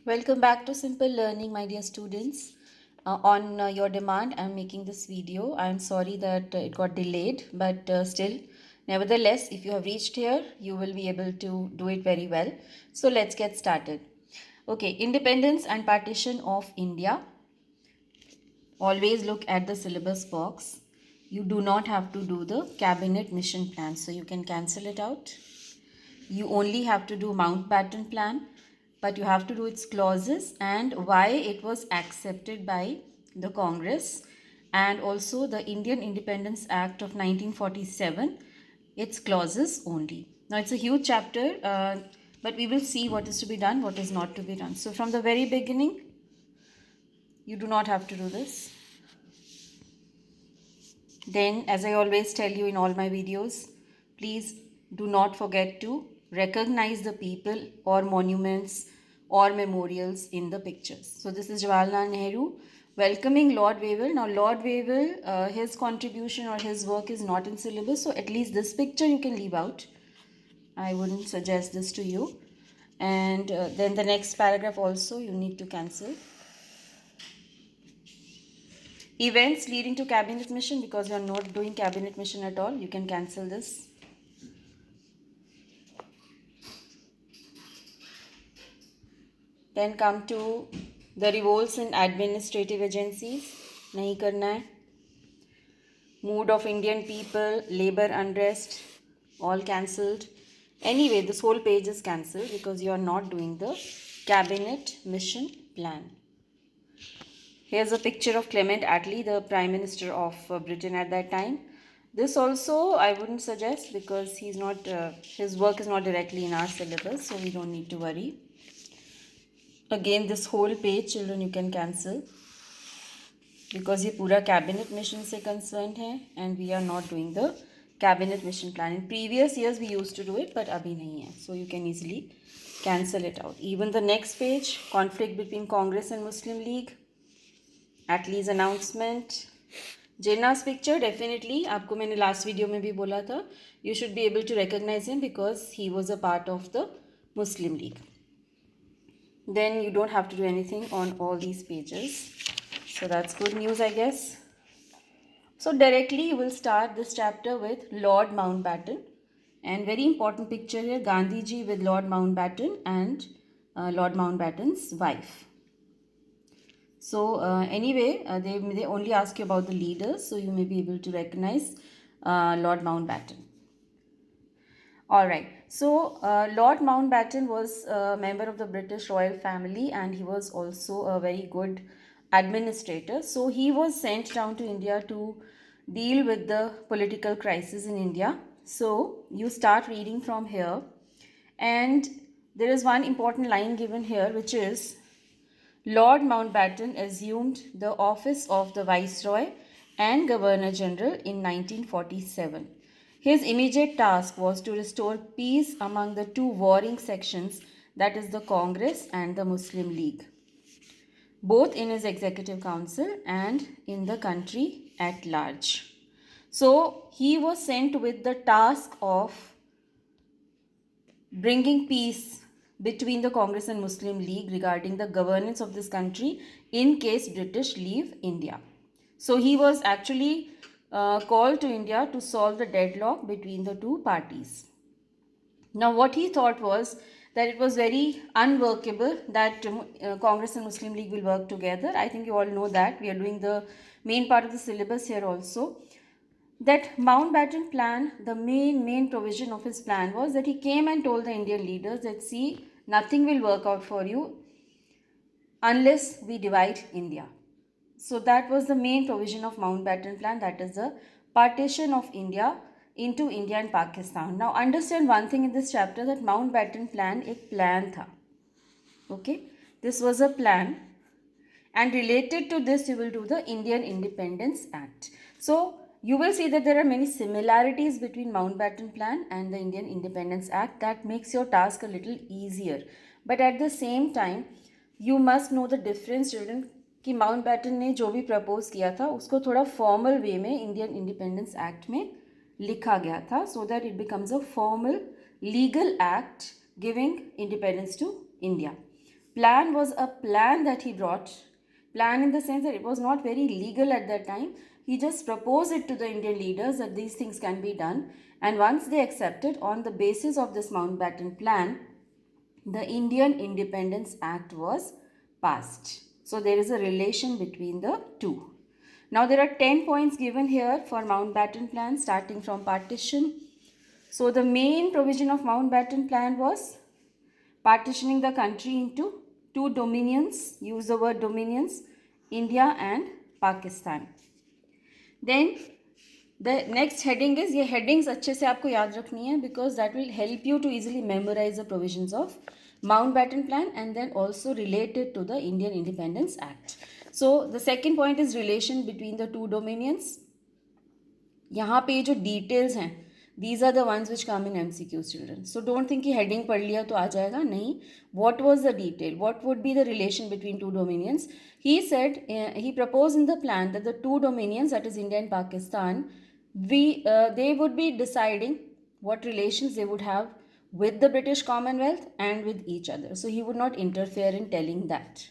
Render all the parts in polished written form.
Welcome back to Simple Learning, my dear students. On your demand, I'm making this video. I'm sorry that it got delayed, but still, nevertheless, if you have reached here, you will be able to do it very well. So let's get started. Okay, independence and partition of India. Always look at the syllabus box. You do not have to do the cabinet mission plan, so you can cancel it out. You only have to do Mountbatten plan, but you have to do its clauses and why it was accepted by the Congress, and also the Indian Independence Act of 1947, its clauses only. Now it's a huge chapter, but we will see what is to be done, what is not to be done. So from the very beginning, you do not have to do this. Then, as I always tell you in all my videos, please do not forget to recognize the people or monuments or memorials in the pictures. So this is Jawaharlal Nehru welcoming Lord Wavell. Now Lord Wavell, his contribution or his work is not in syllabus, so at least this picture you can leave out. I wouldn't suggest this to you. And then the next paragraph also you need to cancel. Events leading to cabinet mission, because you are not doing cabinet mission at all, you can cancel this. Then come to the revolts in administrative agencies. Nahi karna hai. Mood of Indian people, labor unrest, all cancelled. Anyway, this whole page is cancelled because you are not doing the cabinet mission plan. Here's a picture of Clement Attlee, the Prime Minister of Britain at that time. This also I wouldn't suggest because he's not, his work is not directly in our syllabus, so we don't need to worry. Again, this whole page, children, you can cancel because ये पूरा cabinet mission से concerned है and we are not doing the cabinet mission plan. In previous years we used to do it, but अभी नहीं है, so you can easily cancel it out. Even the next page, conflict between Congress and Muslim League, Attlee's announcement, Jinnah's picture, definitely आपको मैंने last video में भी बोला था, you should be able to recognize him because he was a part of the Muslim League. Then you don't have to do anything on all these pages. So that's good news, I guess. So directly you will start this chapter with Lord Mountbatten. And very important picture here, Gandhiji with Lord Mountbatten and Lord Mountbatten's wife. So anyway, they only ask you about the leaders, so you may be able to recognize Lord Mountbatten. Alright, so Lord Mountbatten was a member of the British royal family and he was also a very good administrator. So he was sent down to India to deal with the political crisis in India. So you start reading from here, and there is one important line given here, which is Lord Mountbatten assumed the office of the Viceroy and Governor General in 1947. His immediate task was to restore peace among the two warring sections, that is the Congress and the Muslim League, both in his executive council and in the country at large. So he was sent with the task of bringing peace between the Congress and Muslim League regarding the governance of this country in case British leave India. So he was actually called to India to solve the deadlock between the two parties. Now what he thought was that it was very unworkable that Congress and Muslim League will work together. I think you all know that. We are doing the main part of the syllabus here also. That Mountbatten plan, the main provision of his plan was that he came and told the Indian leaders that, see, nothing will work out for you unless we divide India. So that was the main provision of Mountbatten plan, that is the partition of India into India and Pakistan. Now understand one thing in this chapter, that Mountbatten plan एक plan था. Okay, this was a plan, and related to this you will do the Indian Independence Act. So you will see that there are many similarities between Mountbatten plan and the Indian Independence Act that makes your task a little easier. But at the same time you must know the difference, children, कि Mountbatten ने जो भी propose किया था उसको थोड़ा formal way में Indian independence act में लिखा गया था, so that it becomes a formal legal act giving independence to India. plan was a plan that he brought. Plan in the sense that it was not very legal at that time. He just proposed it to the Indian leaders that these things can be done. And once they accepted, on the basis of this Mountbatten plan, the Indian Independence Act was passed. So there is a relation between the two. Now there are 10 points given here for Mountbatten plan starting from partition. So the main provision of Mountbatten plan was partitioning the country into two dominions, use the word dominions, India and Pakistan. Then the next heading is, ये headings अच्छे से आपको याद रखनी है because that will help you to easily memorize the provisions of Mountbatten plan and then also related to the Indian Independence Act. So the second point is relation between the two dominions. यहाँ पे जो details हैं, these are the ones which come in MCQs, children. So don't think कि heading पढ़ लिया तो आ जाएगा, नहीं. What was the detail? What would be the relation between two dominions? He said, he proposed in the plan that the two dominions, that is India and Pakistan, they would be deciding what relations they would have with the British Commonwealth and with each other. So he would not interfere in telling that.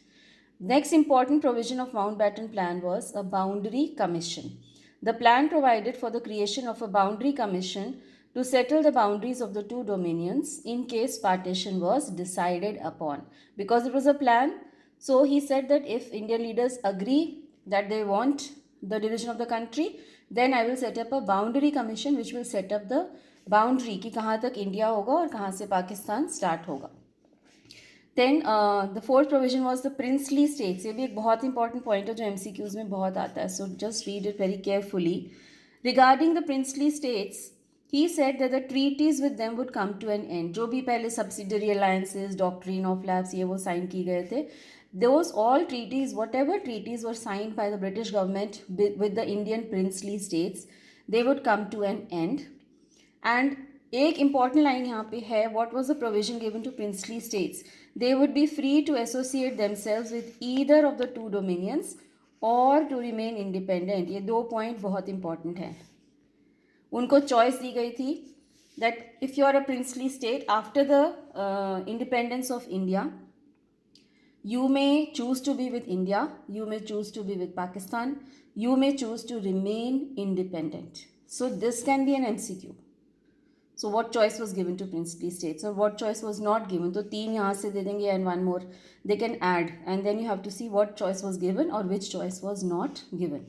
Next important provision of Mountbatten plan was a boundary commission. The plan provided for the creation of a boundary commission to settle the boundaries of the two dominions in case partition was decided upon. Because it was a plan, so he said that if Indian leaders agree that they want the division of the country, then I will set up a boundary commission which will set up the boundary कि कहाँ तक India होगा और कहाँ से Pakistan start होगा. Then the fourth provision was the princely states. ये भी एक बहुत important point है जो MCQs में बहुत आता है. So just read it very carefully. Regarding the princely states, he said that the treaties with them would come to an end. जो भी पहले subsidiary alliances, doctrine of lapse ये वो sign किए गए थे, those all treaties, whatever treaties were signed by the British government with the Indian princely states, they would come to an end. And एक important line यहाँ पे है, what was the provision given to princely states? They would be free to associate themselves with either of the two dominions or to remain independent. ये दो point बहुत important है. उनको choice दी गई थी that if you are a princely state, after the independence of India, you may choose to be with India, you may choose to be with Pakistan, you may choose to remain independent. So this can be an MCQ. So what choice was given to princely states or what choice was not given? तो तीन यहाँ से दे देंगे and one more they can add, and then you have to see what choice was given or which choice was not given.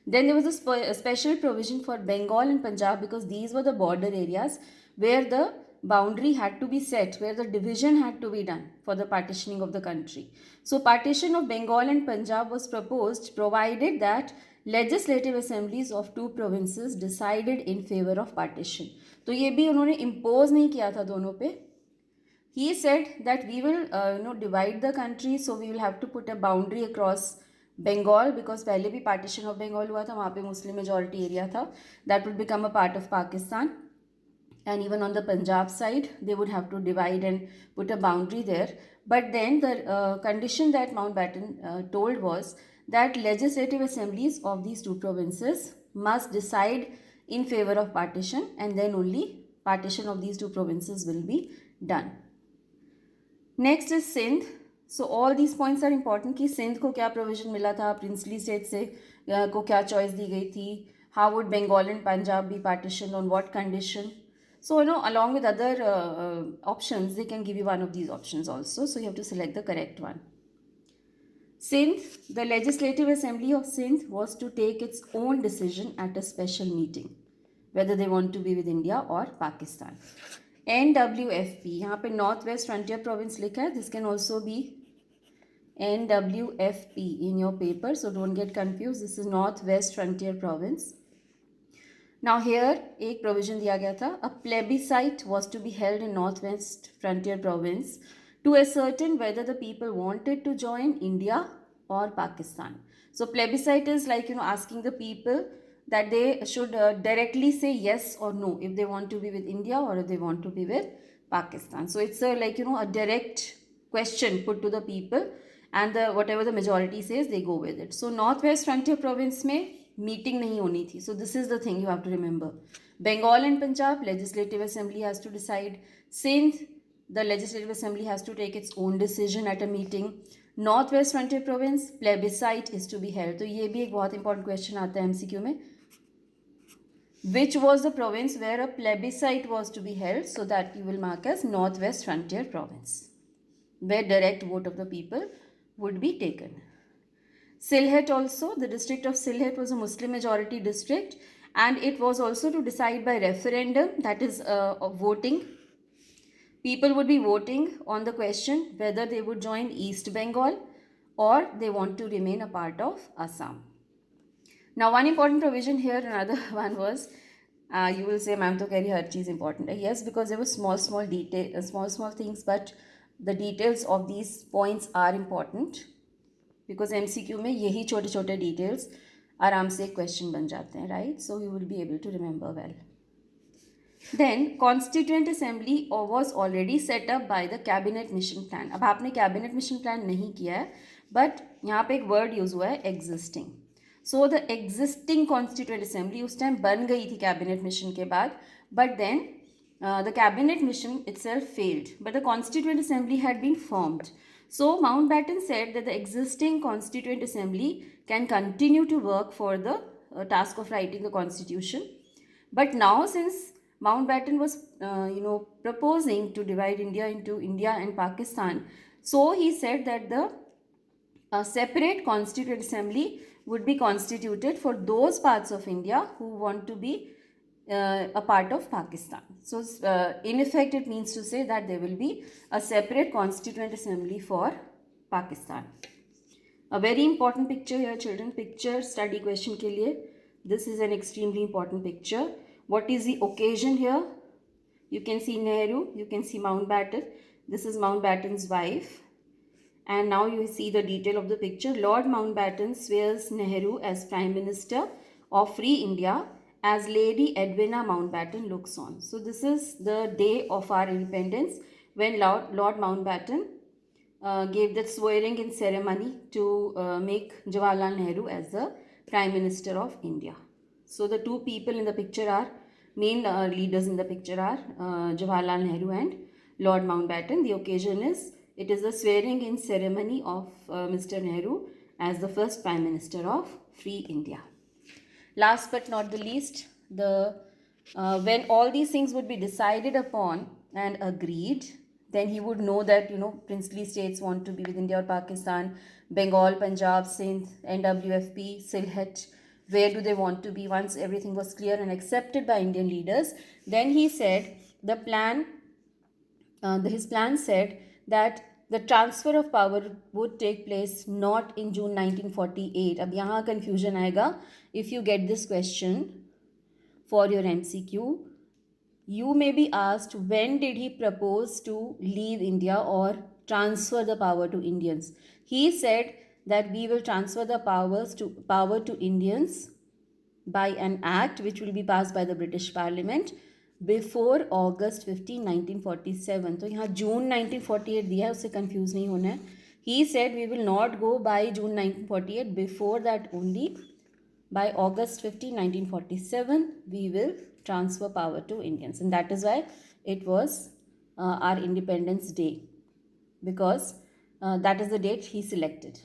Then there was a special provision for Bengal and Punjab because these were the border areas where the boundary had to be set, where the division had to be done for the partitioning of the country. So partition of Bengal and Punjab was proposed provided that legislative assemblies of two provinces decided in favor of partition. तो ये भी उन्होंने impose नहीं किया था दोनों पे. He said that we will divide the country, so we will have to put a boundary across Bengal because पहले भी partition of Bengal हुआ था, वहाँ पे Muslim majority area था, that would become a part of Pakistan. And even on the Punjab side, they would have to divide and put a boundary there. But then the condition that Mountbatten told was that legislative assemblies of these two provinces must decide in favor of partition, and then only partition of these two provinces will be done. Next is Sindh. So all these points are important कि सिंध को क्या provision मिला था, princely state से को क्या choice दी गई थी, how would Bengal and Punjab be partitioned, on what condition. So along with other options, they can give you one of these options also. So you have to select the correct one. Sindh, the Legislative Assembly of Sindh was to take its own decision at a special meeting, whether they want to be with India or Pakistan. NWFP, यहाँ पे North West Frontier Province लिखा है. This can also be NWFP in your paper, so don't get confused. This is North West Frontier Province. Now here एक provision दिया गया था. A plebiscite was to be held in North West Frontier Province to ascertain whether the people wanted to join India or Pakistan. So plebiscite is like asking the people that they should directly say yes or no if they want to be with India or if they want to be with Pakistan. So it's a direct question put to the people, and whatever the majority says they go with it. So Northwest Frontier Province में meeting नहीं होनी थी. So this is the thing you have to remember. Bengal and Punjab, Legislative Assembly has to decide. Sindh, the Legislative Assembly has to take its own decision at a meeting. North West Frontier Province, plebiscite is to be held. तो ये भी एक बहुत important question आता है MCQ में. Which was the province where a plebiscite was to be held? So that you will mark as North West Frontier Province, where direct vote of the people would be taken. Sylhet also, the district of Sylhet was a Muslim majority district, and it was also to decide by referendum, that is voting. People would be voting on the question whether they would join East Bengal or they want to remain a part of Assam. Now, one important provision here, another one was, you will say, ma'am, to carry her cheese important. Yes, because there were small detail, small things, but the details of these points are important. Because MCQ में यही छोटे छोटे details आराम से question बन जाते हैं, right? So you will be able to remember well. Then Constituent Assembly was already set up by the Cabinet Mission Plan. अब आपने Cabinet Mission Plan नहीं किया है, but यहाँ पे एक word use हुआ है existing. So the existing Constituent Assembly उस time बन गई थी Cabinet Mission के बाद, but then the Cabinet Mission itself failed, but the Constituent Assembly had been formed. So Mountbatten said that the existing Constituent Assembly can continue to work for the task of writing the Constitution. But now, since Mountbatten was proposing to divide India into India and Pakistan, so he said that the separate Constituent Assembly would be constituted for those parts of India who want to be a part of Pakistan. So in effect it means to say that there will be a separate Constituent Assembly for Pakistan. A very important picture here, children. Picture study question के लिए this is an extremely important picture. What is the occasion here? You can see Nehru, you can see Mountbatten. This is Mountbatten's wife. And now you see the detail of the picture. Lord Mountbatten swears Nehru as Prime Minister of Free India as Lady Edwina Mountbatten looks on. So this is the day of our independence when Lord Mountbatten gave that swearing in ceremony to make Jawaharlal Nehru as the Prime Minister of India. So the two people in the picture are, main leaders in the picture are Jawaharlal Nehru and Lord Mountbatten. The occasion is, it is the swearing in ceremony of Mr. Nehru as the first Prime Minister of Free India. Last but not the least, when all these things would be decided upon and agreed, then he would know that, princely states want to be with India or Pakistan, Bengal, Punjab, Sindh, NWFP, Sylhet, where do they want to be? Once everything was clear and accepted by Indian leaders, then he said his plan said that the transfer of power would take place not in June 1948. अब यहाँ confusion आएगा. If you get this question for your MCQ, you may be asked, when did he propose to leave India or transfer the power to Indians? He said that we will transfer the power to Indians by an act which will be passed by the British Parliament before August 15, 1947. तो यहाँ June 1948 दिया है, उससे confuse नहीं होना है. He said we will not go by June 1948, before that only by August 15, 1947 we will transfer power to Indians, and that is why it was our Independence Day, because that is the date he selected.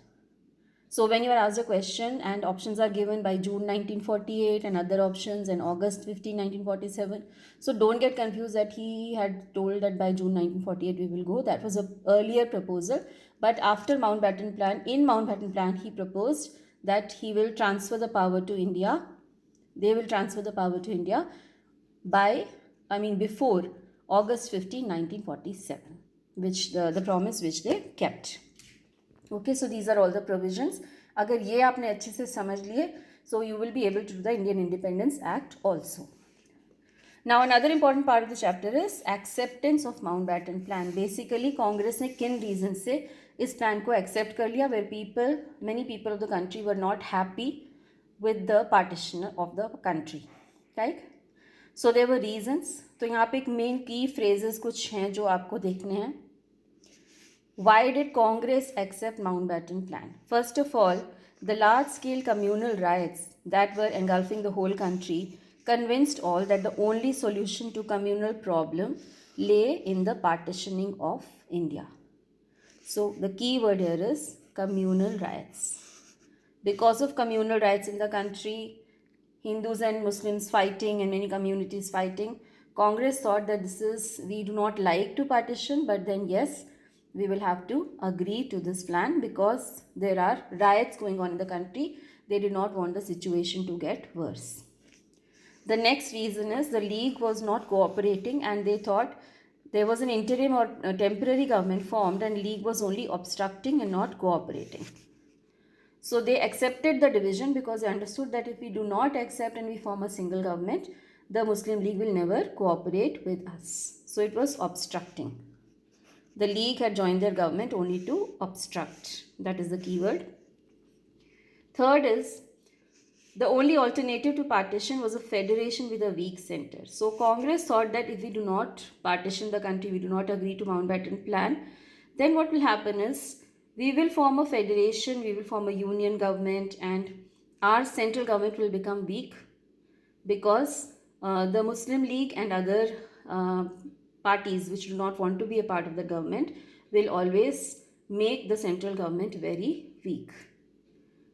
So when you are asked a question and options are given by June 1948 and other options and August 15, 1947, so don't get confused that he had told that by June 1948 we will go. That was an earlier proposal, but after Mountbatten Plan, in Mountbatten Plan he proposed that he will transfer the power to India. They will transfer the power to India before August 15, 1947, which the promise which they kept. Okay, so these are all the provisions. अगर ये आपने अच्छे से समझ लिए, so you will be able to do the Indian Independence Act also. Now another important part of the chapter is acceptance of Mountbatten Plan. Basically Congress ने किन reasons से इस plan को accept कर लिया, where many people of the country were not happy with the partition of the country, right? So there were reasons. तो यहाँ पे एक main key phrases कुछ हैं जो आपको देखने हैं. Why did Congress accept Mountbatten Plan? First of all, the large-scale communal riots that were engulfing the whole country convinced all that the only solution to communal problem lay in the partitioning of India. So the key word here is communal riots. Because of communal riots in the country, Hindus and Muslims fighting and many communities fighting, Congress thought that we do not like to partition, but then yes, we will have to agree to this plan because there are riots going on in the country. They did not want the situation to get worse. The next reason is the League was not cooperating and they thought there was an interim or a temporary government formed and League was only obstructing and not cooperating. So they accepted the division because they understood that if we do not accept and we form a single government, the Muslim League will never cooperate with us. So it was obstructing. The League had joined their government only to obstruct. That is the keyword. Third is the only alternative to partition was a federation with a weak center. So Congress thought that if we do not partition the country, we do not agree to Mountbatten Plan, then what will happen is we will form a federation, we will form a union government, and our central government will become weak because the Muslim League and other parties which do not want to be a part of the government will always make the central government very weak.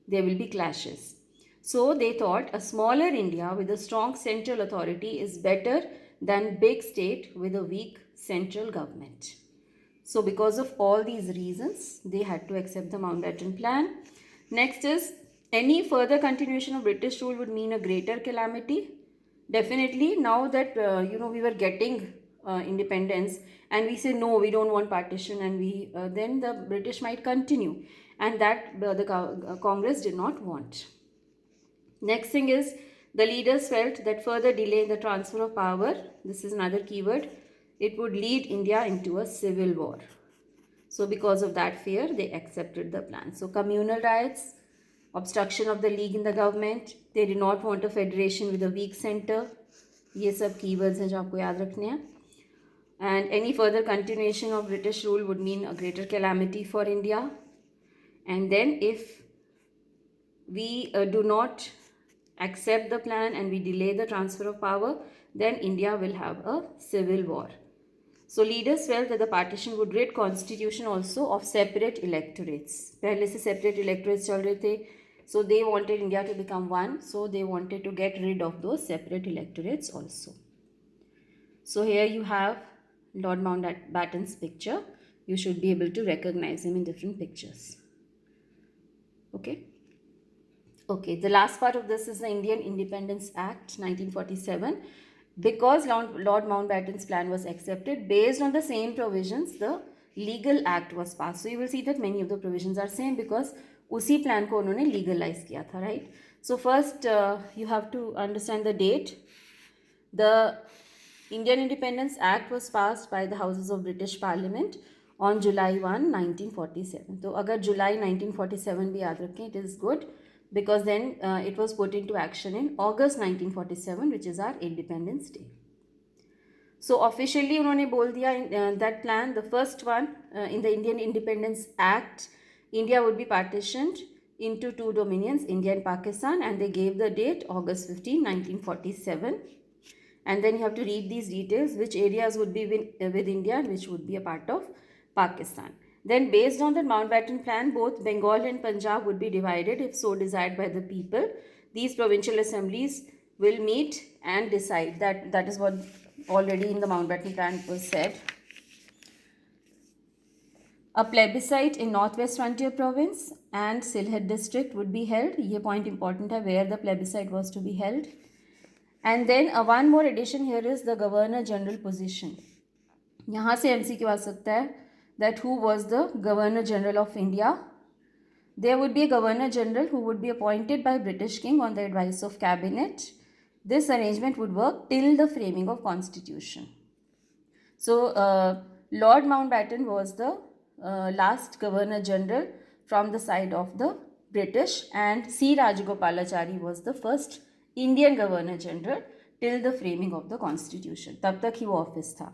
There will be clashes. So they thought a smaller India with a strong central authority is better than big state with a weak central government. So because of all these reasons, they had to accept the Mountbatten Plan. Next is any further continuation of British rule would mean a greater calamity. Definitely, now that we were getting independence, and we say no, we don't want partition, and we then the British might continue, and that the Congress did not want. Next thing is the leaders felt that further delay in the transfer of power, this is another keyword, it would lead India into a civil war. So because of that fear, they accepted the plan. So communal riots, obstruction of the League in the government, they did not want a federation with a weak center. ये सब keywords हैं जो आपको याद रखने हैं. And any further continuation of British rule would mean a greater calamity for India. And then if we do not accept the plan and we delay the transfer of power, then India will have a civil war. So leaders felt that the partition would rid constitution also of separate electorates. पहले से separate electorates चल रहे थे. So they wanted India to become one. So they wanted to get rid of those separate electorates also. So here you have Lord Mountbatten's picture. You should be able to recognize him in different pictures. Okay. Okay, the last part of this is the Indian Independence Act 1947. Because Lord Mountbatten's plan was accepted, based on the same provisions, the Legal Act was passed. So you will see that many of the provisions are same because उसी plan को उन्होंने legalize किया था, right? So first you have to understand the date. The Indian Independence Act was passed by the Houses of British Parliament on July 1, 1947. तो अगर July 1947 भी याद रखें, it is good. Because then it was put into action in August 1947, which is our Independence Day. So officially उन्होंने बोल दिया that plan, the first one in the Indian Independence Act, India would be partitioned into two dominions, India and Pakistan, and they gave the date August 15, 1947. And then you have to read these details, which areas would be with India and which would be a part of Pakistan. Then based on the Mountbatten plan, both Bengal and Punjab would be divided if so desired by the people. These provincial assemblies will meet and decide. That is what already in the Mountbatten plan was said. A plebiscite in Northwest Frontier Province and Sylhet district would be held. ये point important है where the plebiscite was to be held. And then one more addition here is the Governor General position. यहाँ से MCQ आ सकता है that who was the Governor General of India. There would be a Governor General who would be appointed by British King on the advice of Cabinet. This arrangement would work till the framing of Constitution. So Lord Mountbatten was the last Governor General from the side of the British, and C. Rajagopalachari was the first Indian Governor General till the framing of the Constitution. तब तक ही वो office था.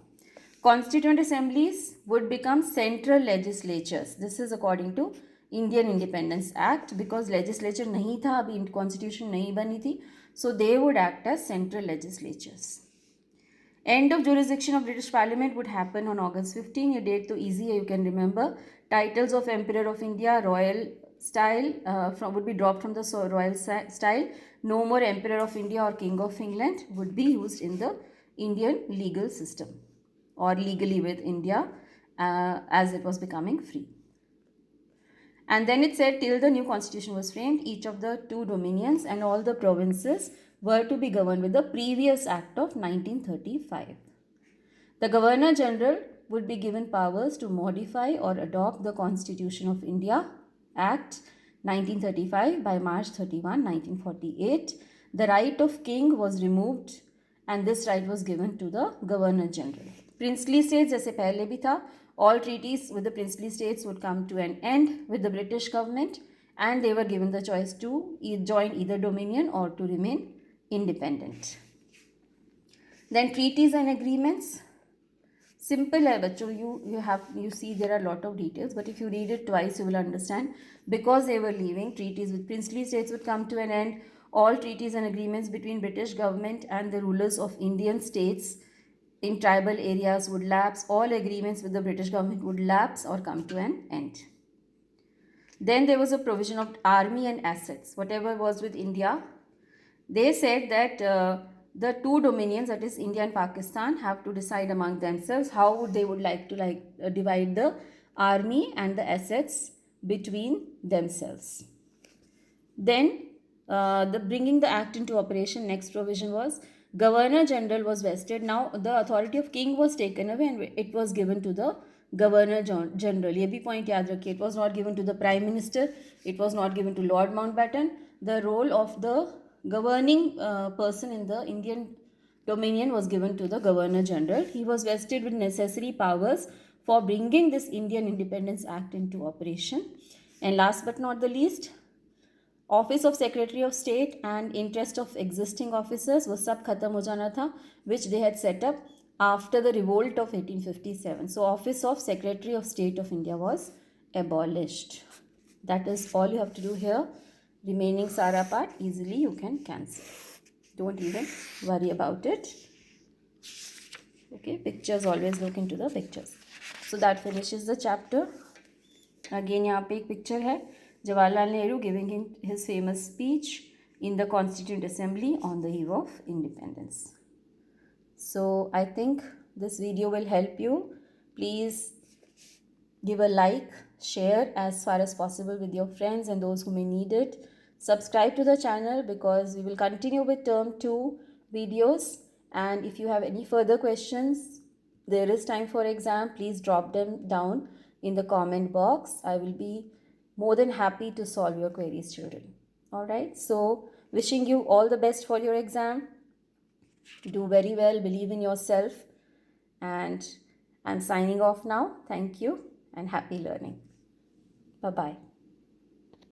Constituent assemblies would become central legislatures. This is according to Indian Independence Act, because legislature नहीं था, अभी constitution नहीं बनी थी, so they would act as central legislatures. End of jurisdiction of British Parliament would happen on August 15. Your date to easy, you can remember. Titles of Emperor of India, royal style, would be dropped from the royal style. No more Emperor of India or King of England would be used in the Indian legal system or legally with India as it was becoming free. And then it said till the new constitution was framed, each of the two dominions and all the provinces were to be governed with the previous act of 1935. The Governor General would be given powers to modify or adopt the Constitution of India Act 1935 by March 31, 1948. The right of king was removed and this right was given to the Governor General. Princely states जैसे पहले भी था, all treaties with the princely states would come to an end with the British government and they were given the choice to join either dominion or to remain independent. Then treaties and agreements. Simple hai bachcho, you see there are a lot of details, but if you read it twice you will understand. Because they were leaving, treaties with princely states would come to an end. All treaties and agreements between British government and the rulers of Indian states in tribal areas would lapse. All agreements with the British government would lapse or come to an end. Then there was a provision of army and assets. Whatever was with India, they said that the two dominions, that is India and Pakistan, have to decide among themselves how they would like to divide the army and the assets between themselves. Then the bringing the act into operation, next provision was Governor General was vested. Now the authority of king was taken away and it was given to the Governor General. ये भी point याद रखिए. It was not given to the Prime Minister. It was not given to Lord Mountbatten. The role of the governing person in the Indian Dominion was given to the Governor General. He was vested with necessary powers for bringing this Indian Independence Act into operation. And last but not the least, Office of Secretary of State and interest of existing officers was sab khatam ho jana tha, which they had set up after the revolt of 1857. So Office of Secretary of State of India was abolished. That is all you have to do here. Remaining Sara part easily you can cancel. Don't even worry about it. Okay, pictures, always look into the pictures. So that finishes the chapter. Again यहाँ पे एक picture है, Jawaharlal Nehru giving his famous speech in the Constituent Assembly on the eve of independence. So I think this video will help you. Please give a like, share as far as possible with your friends and those who may need it. Subscribe to the channel because we will continue with term 2 videos. And if you have any further questions, there is time for exam, please drop them down in the comment box. I will be more than happy to solve your queries, children. Alright, so wishing you all the best for your exam. Do very well, believe in yourself, and I'm signing off now. Thank you and happy learning. Bye-bye.